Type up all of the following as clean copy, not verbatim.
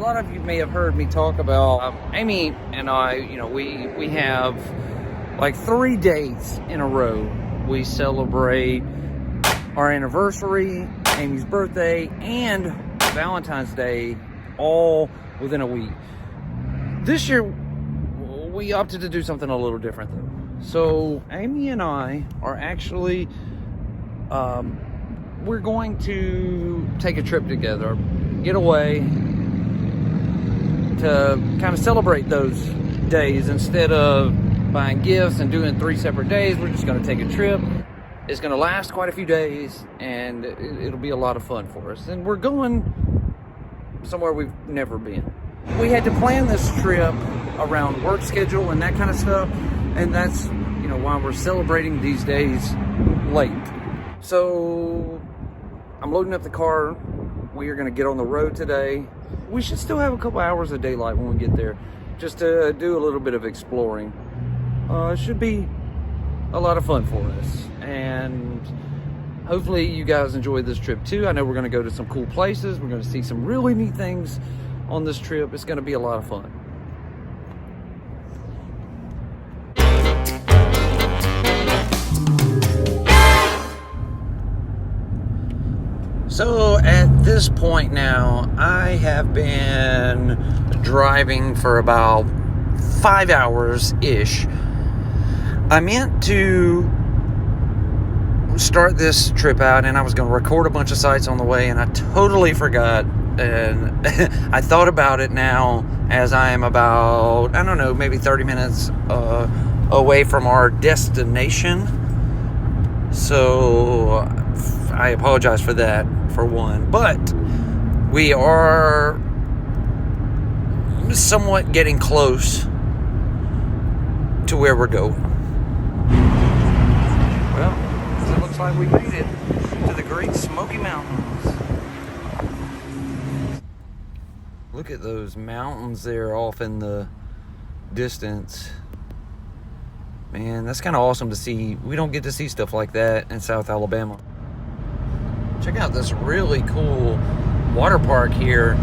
lot of you may have heard me talk about Amy and I, we have like 3 days in a row. We celebrate our anniversary, Amy's birthday, and Valentine's Day all within a week. This year, we opted to do something a little different though. So Amy and I are actually, we're going to take a trip together, get away to kind of celebrate those days. Instead of buying gifts and doing 3 separate days, we're just going to take a trip. It's going to last quite a few days, and it'll be a lot of fun for us. And we're going somewhere we've never been. We had to plan this trip around work schedule and that kind of stuff, and that's why we're celebrating these days late. So I'm loading up the car. We are going to get on the road today. We should still have a couple hours of daylight when we get there, just to do a little bit of exploring. It should be a lot of fun for us, and hopefully you guys enjoy this trip too. I know we're going to go to some cool places. We're going to see some really neat things on this trip. It's going to be a lot of fun. So at this point now, I have been driving for about 5 hours-ish. I meant to start this trip out and I was going to record a bunch of sites on the way, and I totally forgot. And I thought about it now as I am about, I don't know, maybe 30 minutes away from our destination. So I apologize for that, for one. But we are somewhat getting close to where we're going. Well, it looks like we made it to the Great Smoky Mountains. Look at those mountains there off in the distance. Man, that's kind of awesome to see. We don't get to see stuff like that in South Alabama. Check out this really cool water park here.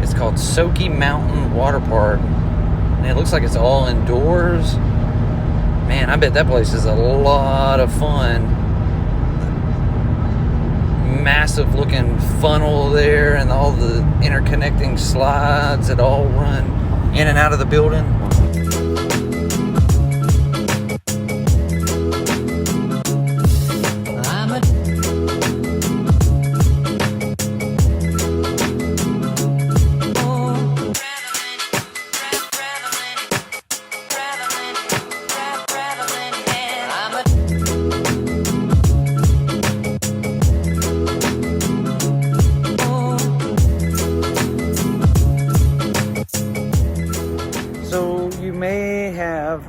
It's called Soaky Mountain Water Park. And it looks like it's all indoors. Man, I bet that place is a lot of fun. Massive looking funnel there, and all the interconnecting slides that all run in and out of the building. So you may have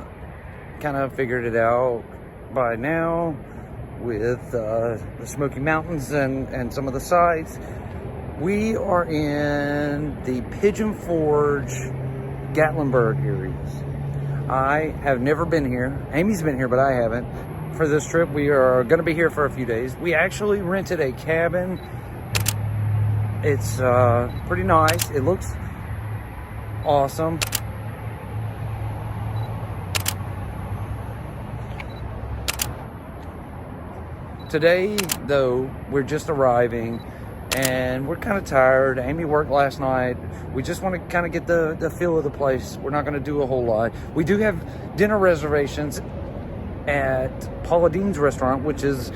kind of figured it out by now with the Smoky Mountains and some of the sites. We are in the Pigeon Forge, Gatlinburg areas. I have never been here. Amy's been here, but I haven't. For this trip, we are going to be here for a few days. We actually rented a cabin. It's pretty nice. It looks awesome. Today, though, we're just arriving and we're kind of tired. Amy worked last night. We just want to kind of get the feel of the place. We're not going to do a whole lot. We do have dinner reservations at Paula Deen's restaurant, which is,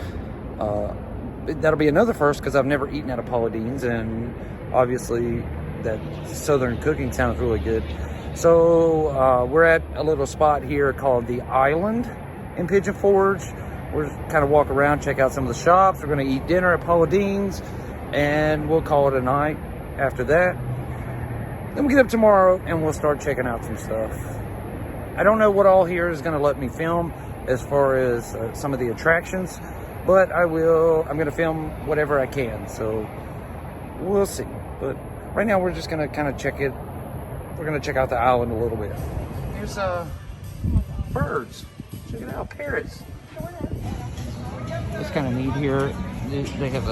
that'll be another first because I've never eaten at a Paula Deen's, and obviously that Southern cooking sounds really good. So we're at a little spot here called The Island in Pigeon Forge. We're just kind of walk around, check out some of the shops. We're going to eat dinner at Paula Deen's, and we'll call it a night after that. Then we'll get up tomorrow and we'll start checking out some stuff. I don't know what all here is going to let me film as far as some of the attractions, but I'm going to film whatever I can, so we'll see. But right now we're just going to kind of check it. We're going to check out the island a little bit. Here's birds. Check it out, parrots. It's kind of neat here. They have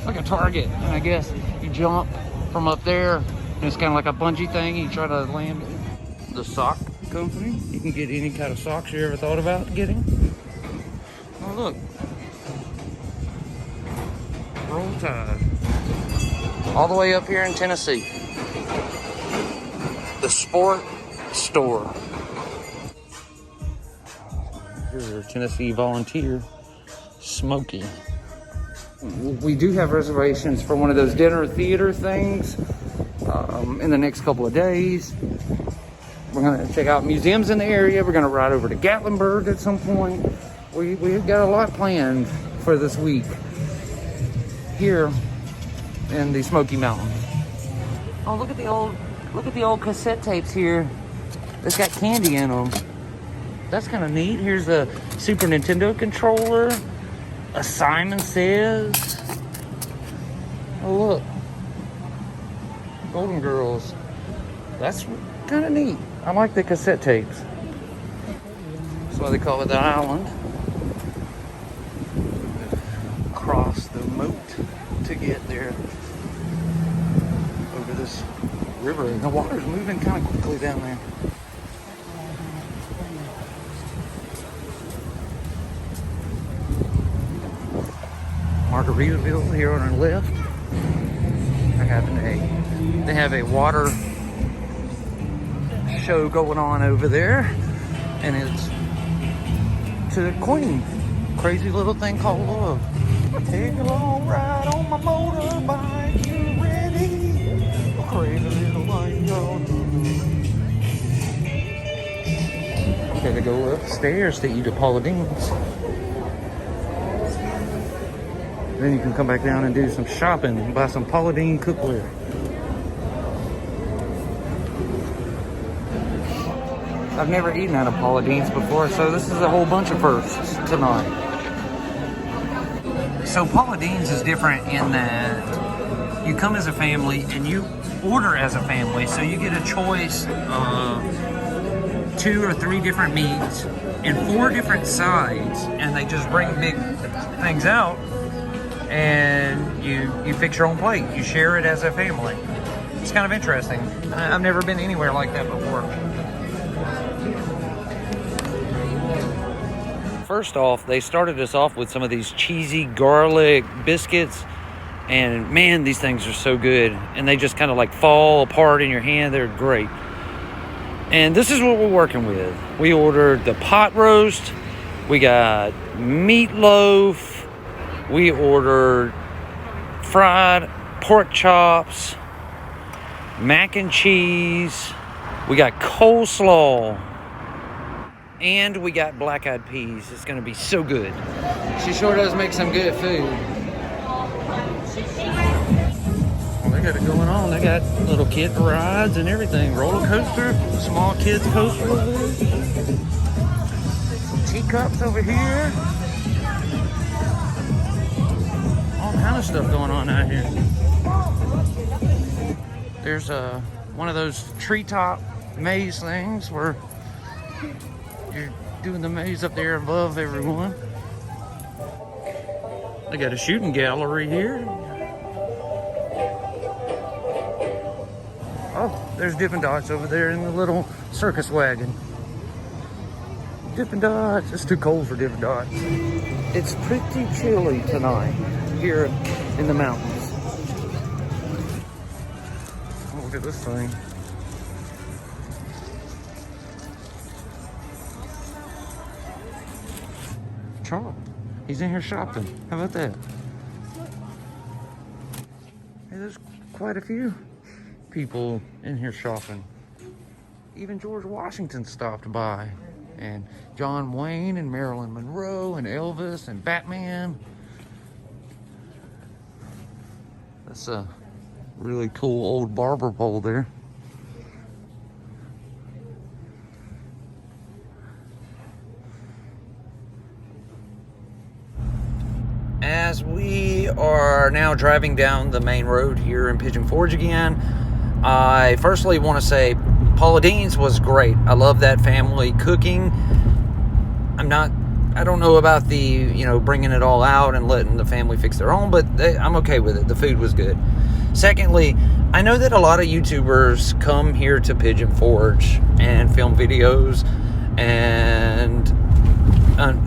like a target, and I guess you jump from up there. And it's kind of like a bungee thing. You try to land it. The sock company. You can get any kind of socks you ever thought about getting. Oh, look. Roll Tide. All the way up here in Tennessee. The Sport Store. Here's our Tennessee volunteer, Smokey. We do have reservations for one of those dinner theater things in the next couple of days. We're gonna check out museums in the area. We're gonna ride over to Gatlinburg at some point. We've got a lot planned for this week here in the Smoky Mountains. Oh, look at the old cassette tapes here. It's got candy in them. That's kind of neat. Here's a Super Nintendo controller. A Simon Says. Oh, look. Golden Girls. That's kind of neat. I like the cassette tapes. That's why they call it the island. Cross the moat to get there. Over this river. And the water's moving kind of quickly down there. Margaritaville here on our left. They have a water show going on over there, and it's to the Queen. Crazy little thing called love. Take a long ride on my motorbike, you ready? Crazy little thing called love. Gotta go upstairs to eat at Paula Deen's. Then you can come back down and do some shopping and buy some Paula Deen cookware. I've never eaten at a Paula Deen's before, so this is a whole bunch of firsts tonight. So Paula Deen's is different in that you come as a family and you order as a family, so you get a choice of 2 or 3 different meats and 4 different sides, and they just bring big things out. And you fix your own plate. You share it as a family. It's kind of interesting. I've never been anywhere like that before. First off, they started us off with some of these cheesy garlic biscuits. And man, these things are so good. And they just kind of like fall apart in your hand. They're great. And this is what we're working with. We ordered the pot roast. We got meatloaf. We ordered fried pork chops, mac and cheese. We got coleslaw. And we got black-eyed peas. It's going to be so good. She sure does make some good food. Well, they got it going on. They got little kid rides and everything. Roller coaster, small kids coaster over there. Some teacups over here. All kind of stuff going on out here. There's one of those treetop maze things where you're doing the maze up there above everyone. They got a shooting gallery here. Oh, there's Dippin' Dots over there in the little circus wagon. Dippin' Dots. It's too cold for Dippin' Dots. It's pretty chilly tonight here in the mountains. Oh, look at this thing. Charles, he's in here shopping. How about that? Hey, there's quite a few people in here shopping. Even George Washington stopped by, and John Wayne and Marilyn Monroe and Elvis and Batman. That's a really cool old barber pole there. As we are now driving down the main road here in Pigeon Forge again, I firstly want to say Paula Deen's was great. I love that family cooking. I don't know about the, bringing it all out and letting the family fix their own, but I'm okay with it. The food was good. Secondly, I know that a lot of YouTubers come here to Pigeon Forge and film videos, and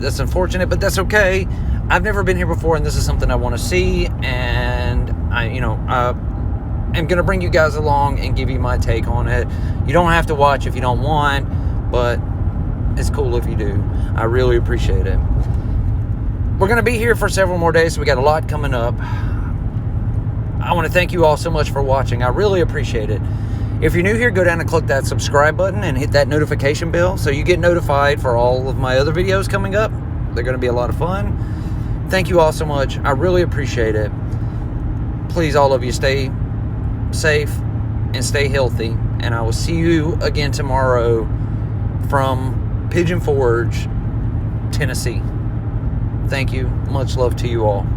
that's unfortunate, but that's okay. I've never been here before, and this is something I want to see, and I am going to bring you guys along and give you my take on it. You don't have to watch if you don't want, but it's cool if you do. I really appreciate it. We're going to be here for several more days, so we got a lot coming up. I want to thank you all so much for watching. I really appreciate it. If you're new here, go down and click that subscribe button and hit that notification bell so you get notified for all of my other videos coming up. They're going to be a lot of fun. Thank you all so much. I really appreciate it. Please, all of you, stay safe and stay healthy. And I will see you again tomorrow from Pigeon Forge, Tennessee. Thank you. Much love to you all.